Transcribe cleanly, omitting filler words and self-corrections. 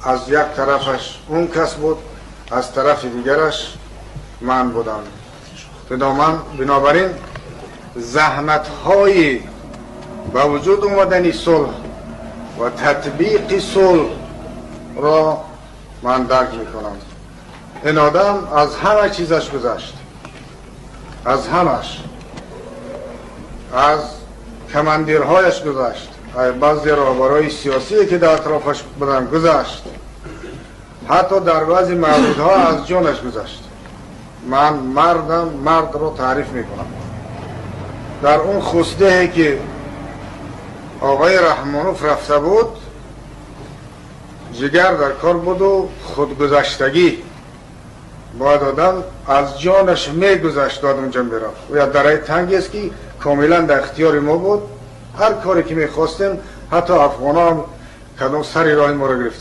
از یک طرفش اون کس بود، از طرف دیگرش من بودم. بنابراین زحمت های با وجود اومدن صلح و تطبیق صلح را من درک میکنم. این آدم از همه چیزش گذشت، از همش، از کماندیرهایش گذشت، بعضی رهبرهای سیاسی که در اطرافش بودن گذشت، حتی در بعضی موردها از جانش گذشت. من مرد رو تعریف میکنم. در اون خسته که آقای رحمانوف رفته بود، جگر در کار بود و خودگذشتگی. باید آدم از جانش میگذشت داد اونجا میرفت. و یا درای تنگی است که کاملا در اختیار ما بود. هر کاری که میخواستیم، حتی افغان هم کدام سری راه ما رو گرفت.